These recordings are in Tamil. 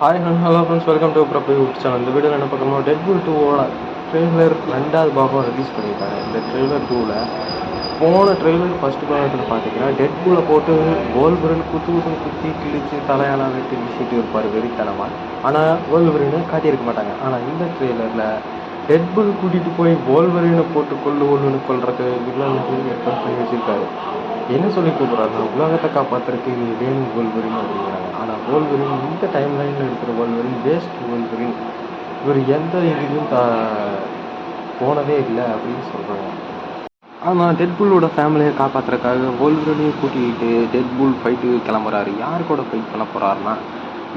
Hi hello friends, welcome to ப்ரப்பி யூடியூப் சேனல். இந்த வீடியோவில் என்ன பார்க்கணும், டெட்பூல் 2ஓட ட்ரெய்லர் 2வது பாகம் ரிலீஸ் பண்ணியிருக்காங்க. இந்த ட்ரெய்லர் 2வில் போன ட்ரெய்லர் ஃபஸ்ட்டு பாகத்தில் பார்த்தீங்கன்னா டெட்பூலை போட்டு வோல்வரின் குத்தி கிழிச்சு தலையெல்லாம் வெட்டி வீசிட்டு இருப்பார் வெறித்தனமாக. ஆனால் வோல்வரினை காட்டியிருக்க மாட்டாங்க. ஆனால் இந்த ட்ரெய்லரில் டெட்பூல் கூட்டிகிட்டு போய் வோல்வரினை போட்டு கொள்றதுக்கு வில்லனுக்கு ஏற்பாடு பண்ணி வச்சுருக்காரு. என்ன சொல்லி கூப்பிட்றாருன்னா, உலகத்தை காப்பாற்றுறதுக்கு நீ வேணும் வோல்வரின் அப்படிங்கிறாங்க. ஆனால் வோல்வரின் இந்த டைம் லைனில் இருக்கிற வோல்வரின் வேஸ்ட் வோல்வரின், இவர் எந்த இதுலையும் போனதே இல்லை அப்படின்னு சொல்கிறாங்க. ஆனால் டெட்பூலோட ஃபேமிலியை காப்பாற்றுறதுக்காக வோல்வரினையும் கூட்டிகிட்டு டெட்பூல் ஃபைட்டுக்கு கிளம்புறாரு. யார் கூட ஃபைட் பண்ண போகிறாருன்னா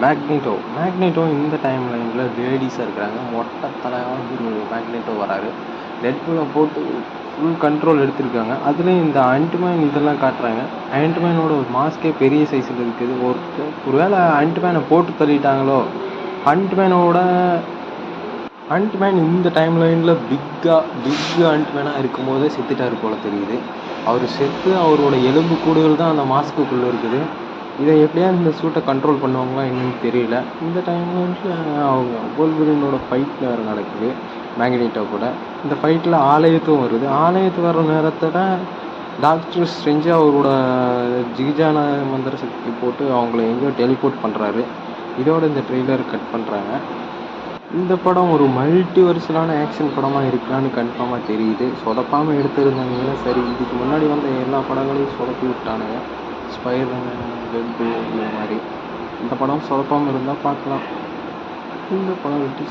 மேக்னேட்டோ இந்த டைம் லைனில் லேடிஸாக இருக்கிறாங்க. மொட்டை தலையாக மேக்னேட்டோ வராரு. டெட்பூலை போட்டு ஃபுல் கண்ட்ரோல் எடுத்திருக்காங்க. அதுலேயும் இந்த ஆண்ட்மேன் இதெல்லாம் காட்டுறாங்க. ஆண்ட்மேனோட ஒரு மாஸ்கே பெரிய சைஸில் இருக்குது. ஒருவேளை ஆண்ட்மேனை போட்டு தள்ளிட்டாங்களோ. ஆண்ட்மேன் இந்த டைம் லைனில் பிக் ஆண்ட்மேனாக இருக்கும்போதே செத்துட்டார் போல் தெரியுது. அவர் செத்து அவரோட எலும்பு கூடுகள் தான் அந்த மாஸ்க்குள்ளே இருக்குது. இதை எப்படியா இந்த சூட்டை கண்ட்ரோல் பண்ணுவாங்களா என்னன்னு தெரியல. இந்த டைமில் அவங்க வோல்வரினோட ஃபைட் வேறு நடக்குது மேக்னேட்டோ கூட. இந்த ஃபைட்டில் ஆலயத்தும் வருது. ஆலயத்து வர நேரத்தில் டாக்டர் ஸ்ட்ரெஞ்சு அவரோட ஜிகிஜான மந்திர சக்தி போட்டு அவங்கள எங்கேயோ டெலிபோர்ட் பண்ணுறாரு. இதோட இந்த ட்ரெய்லர் கட் பண்ணுறாங்க. இந்த படம் ஒரு மல்டிவர்சலான ஆக்ஷன் படமாக இருக்கான்னு கன்ஃபார்மாக தெரியுது. சொதப்பாமல் எடுத்துருந்தாங்கன்னா சரி. இதுக்கு முன்னாடி வந்த எல்லா படங்களையும் சொதப்பி விட்டானுங்க. ஸ்பைடர்மேன், டெட்பூல் இந்த மாதிரி. இந்த படம் சொதப்பாமல் இருந்தால் பார்க்கலாம். இந்த படம் விட்டு